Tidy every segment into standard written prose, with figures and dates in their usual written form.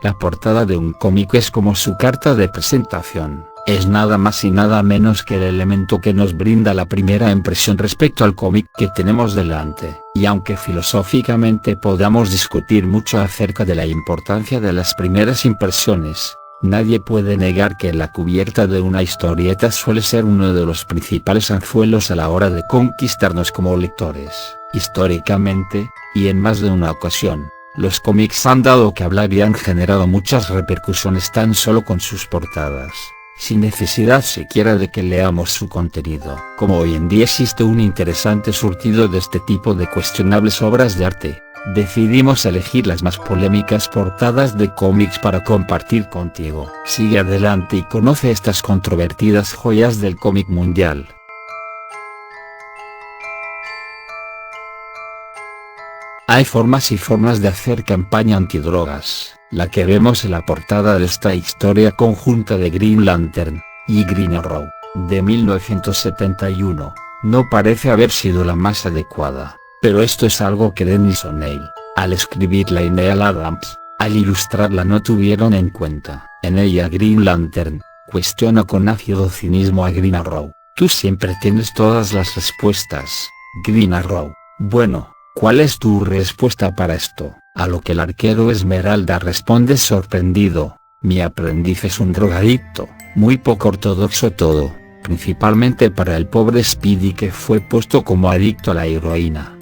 La portada de un cómic es como su carta de presentación, es nada más y nada menos que el elemento que nos brinda la primera impresión respecto al cómic que tenemos delante. Y aunque filosóficamente podamos discutir mucho acerca de la importancia de las primeras impresiones, nadie puede negar que la cubierta de una historieta suele ser uno de los principales anzuelos a la hora de conquistarnos como lectores. Históricamente, y en más de una ocasión, los cómics han dado que hablar y han generado muchas repercusiones tan solo con sus portadas, sin necesidad siquiera de que leamos su contenido. Como hoy en día existe un interesante surtido de este tipo de cuestionables obras de arte, decidimos elegir las más polémicas portadas de cómics para compartir contigo. Sigue adelante y conoce estas controvertidas joyas del cómic mundial. Hay formas y formas de hacer campaña antidrogas. La que vemos en la portada de esta historia conjunta de Green Lantern y Green Arrow, de 1971, no parece haber sido la más adecuada, pero esto es algo que Dennis O'Neil, al escribirla, y Neal Adams, al ilustrarla, no tuvieron en cuenta. En ella Green Lantern cuestiona con ácido cinismo a Green Arrow: tú siempre tienes todas las respuestas, Green Arrow. Bueno, ¿cuál es tu respuesta para esto? A lo que el arquero Esmeralda responde sorprendido: mi aprendiz es un drogadicto, muy poco ortodoxo todo, principalmente para el pobre Speedy, que fue puesto como adicto a la heroína.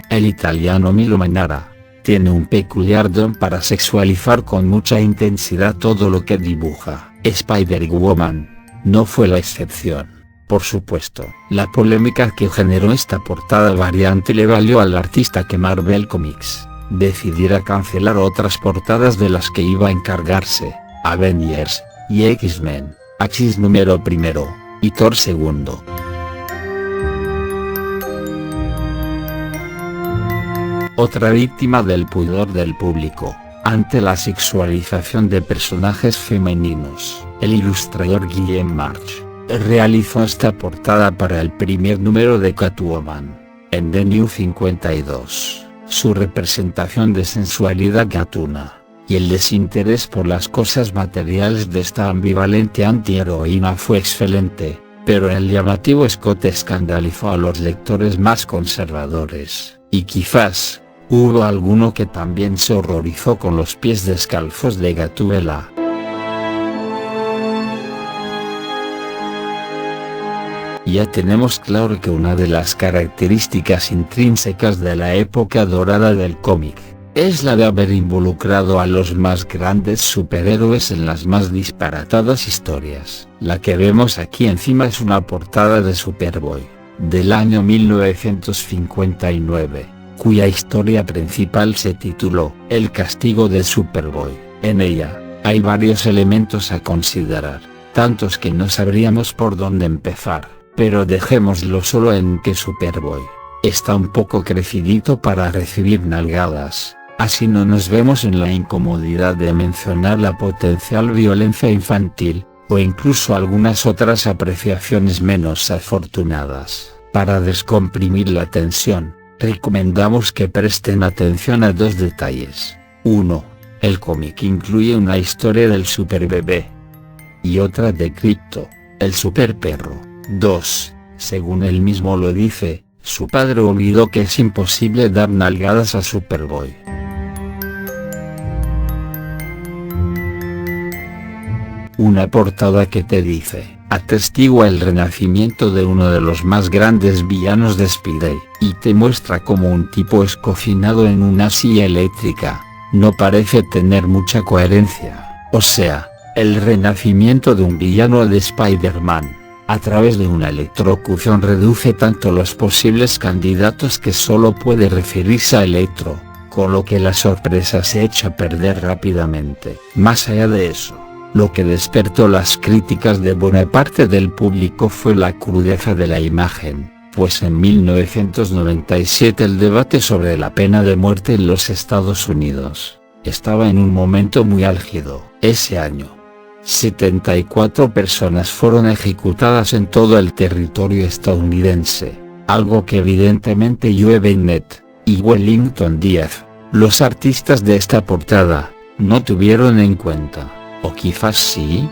El italiano Milo Manara tiene un peculiar don para sexualizar con mucha intensidad todo lo que dibuja. Spider-Woman no fue la excepción. Por supuesto, la polémica que generó esta portada variante le valió al artista que Marvel Comics decidiera cancelar otras portadas de las que iba a encargarse: Avengers y X-Men, Axis número 1 y Thor 2. Otra víctima del pudor del público ante la sexualización de personajes femeninos, el ilustrador Guillem March, realizó esta portada para el primer número de Catwoman, en The New 52. Su representación de sensualidad gatuna, y el desinterés por las cosas materiales de esta ambivalente antiheroína fue excelente, pero el llamativo escote escandalizó a los lectores más conservadores, y quizás hubo alguno que también se horrorizó con los pies descalzos de Gatúbela. Ya tenemos claro que una de las características intrínsecas de la época dorada del cómic es la de haber involucrado a los más grandes superhéroes en las más disparatadas historias. La que vemos aquí encima es una portada de Superboy, del año 1959, cuya historia principal se tituló El castigo de Superboy. En ella, hay varios elementos a considerar, tantos que no sabríamos por dónde empezar. Pero dejémoslo solo en que Superboy está un poco crecidito para recibir nalgadas, así no nos vemos en la incomodidad de mencionar la potencial violencia infantil, o incluso algunas otras apreciaciones menos afortunadas. Para descomprimir la tensión, recomendamos que presten atención a dos detalles. 1. El cómic incluye una historia del superbebé, y otra de Crypto, el superperro. 2. Según él mismo lo dice, su padre olvidó que es imposible dar nalgadas a Superboy. Una portada que te dice: atestigua el renacimiento de uno de los más grandes villanos de Spidey, y te muestra como un tipo es cocinado en una silla eléctrica. No parece tener mucha coherencia. O sea, el renacimiento de un villano de Spider-Man a través de una electrocución reduce tanto los posibles candidatos que solo puede referirse a Electro, con lo que la sorpresa se echa a perder rápidamente. Más allá de eso, lo que despertó las críticas de buena parte del público fue la crudeza de la imagen, pues en 1997 el debate sobre la pena de muerte en los Estados Unidos estaba en un momento muy álgido. Ese año, 74 personas fueron ejecutadas en todo el territorio estadounidense, algo que evidentemente llueve en net, y Wellington Díaz, los artistas de esta portada, no tuvieron en cuenta, o quizás sí.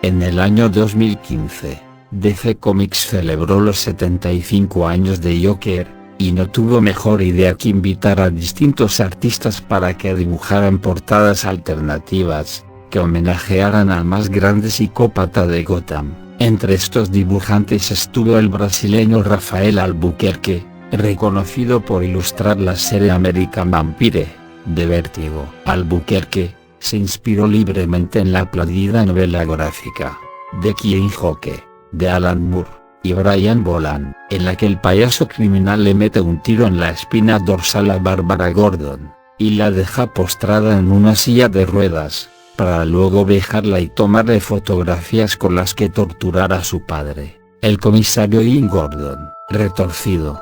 En el año 2015, DC Comics celebró los 75 años de Joker, y no tuvo mejor idea que invitar a distintos artistas para que dibujaran portadas alternativas, que homenajearan al más grande psicópata de Gotham. Entre estos dibujantes estuvo el brasileño Rafael Albuquerque, reconocido por ilustrar la serie American Vampire, de Vértigo. Albuquerque se inspiró libremente en la aplaudida novela gráfica, de King Joke, de Alan Moore, y Brian Boland, en la que el payaso criminal le mete un tiro en la espina dorsal a Bárbara Gordon, y la deja postrada en una silla de ruedas, para luego dejarla y tomarle fotografías con las que torturar a su padre, el comisario Ian Gordon. Retorcido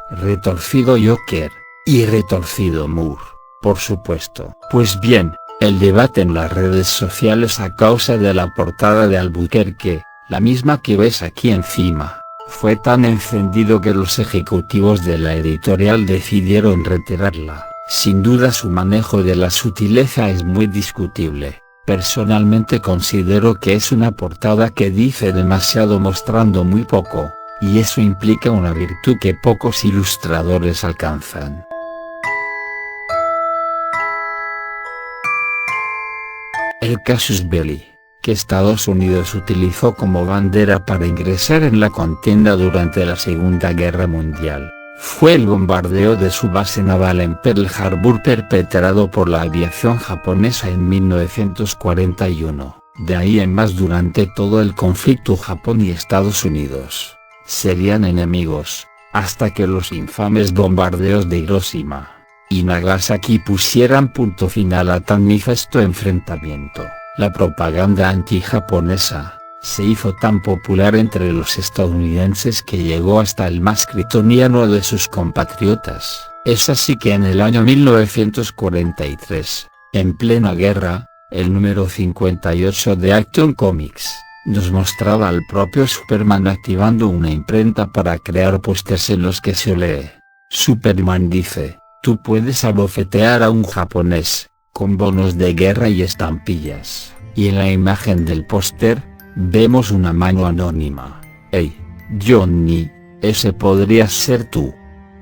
Joker, y retorcido Moore, por supuesto. Pues bien, el debate en las redes sociales a causa de la portada de Albuquerque, la misma que ves aquí encima, fue tan encendido que los ejecutivos de la editorial decidieron retirarla. Sin duda su manejo de la sutileza es muy discutible. Personalmente considero que es una portada que dice demasiado mostrando muy poco, y eso implica una virtud que pocos ilustradores alcanzan. El casus belli, que Estados Unidos utilizó como bandera para ingresar en la contienda durante la Segunda Guerra Mundial, fue el bombardeo de su base naval en Pearl Harbor perpetrado por la aviación japonesa en 1941. De ahí en más durante todo el conflicto Japón y Estados Unidos serían enemigos, hasta que los infames bombardeos de Hiroshima y Nagasaki pusieran punto final a tan manifiesto enfrentamiento. La propaganda anti-japonesa se hizo tan popular entre los estadounidenses que llegó hasta el más kryptoniano de sus compatriotas. Es así que en el año 1943, en plena guerra, el número 58 de Action Comics nos mostraba al propio Superman activando una imprenta para crear pósters en los que se lee: Superman dice, tú puedes abofetear a un japonés, con bonos de guerra y estampillas. Y en la imagen del póster, vemos una mano anónima. Hey, Johnny, ese podrías ser tú.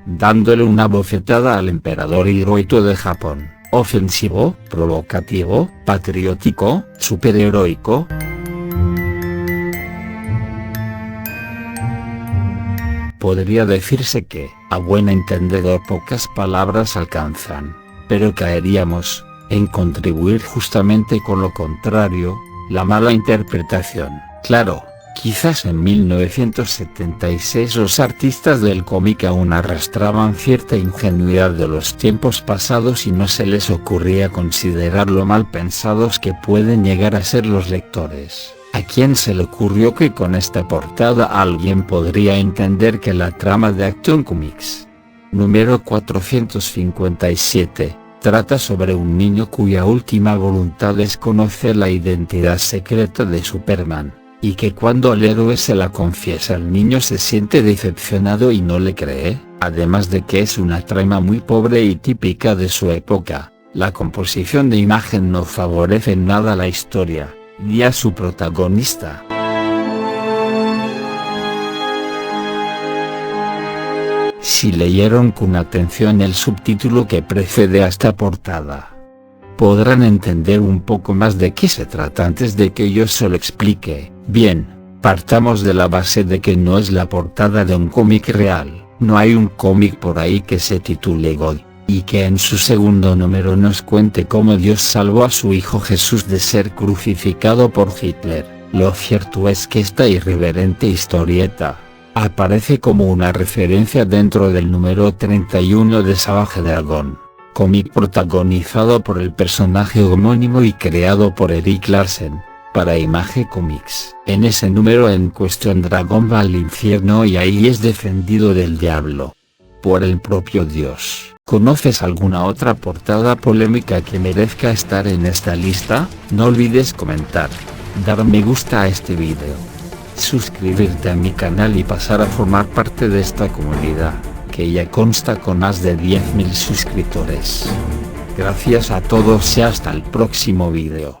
Dándole una bofetada al emperador Hirohito de Japón. Ofensivo, provocativo, patriótico, superheroico. Podría decirse que, a buen entendedor, pocas palabras alcanzan, pero caeríamos en contribuir justamente con lo contrario, la mala interpretación. Claro, quizás en 1976 los artistas del cómic aún arrastraban cierta ingenuidad de los tiempos pasados y no se les ocurría considerar lo mal pensados que pueden llegar a ser los lectores. ¿A quién se le ocurrió que con esta portada alguien podría entender que la trama de Action Comics número 457 trata sobre un niño cuya última voluntad es conocer la identidad secreta de Superman, y que cuando el héroe se la confiesa el niño se siente decepcionado y no le cree? Además de que es una trama muy pobre y típica de su época, la composición de imagen no favorece en nada la historia, ni a su protagonista. Si leyeron con atención el subtítulo que precede a esta portada, podrán entender un poco más de qué se trata antes de que yo se lo explique. Bien, partamos de la base de que no es la portada de un cómic real. No hay un cómic por ahí que se titule God, y que en su segundo número nos cuente cómo Dios salvó a su hijo Jesús de ser crucificado por Hitler. Lo cierto es que esta irreverente historieta aparece como una referencia dentro del número 31 de Savage Dragon, cómic protagonizado por el personaje homónimo y creado por Erik Larsen, para Image Comics. En ese número en cuestión Dragón va al infierno y ahí es defendido del diablo por el propio Dios. ¿Conoces alguna otra portada polémica que merezca estar en esta lista? No olvides comentar, dar me gusta a este video, suscribirte a mi canal y pasar a formar parte de esta comunidad, que ya consta con más de 10.000 suscriptores. Gracias a todos y hasta el próximo vídeo.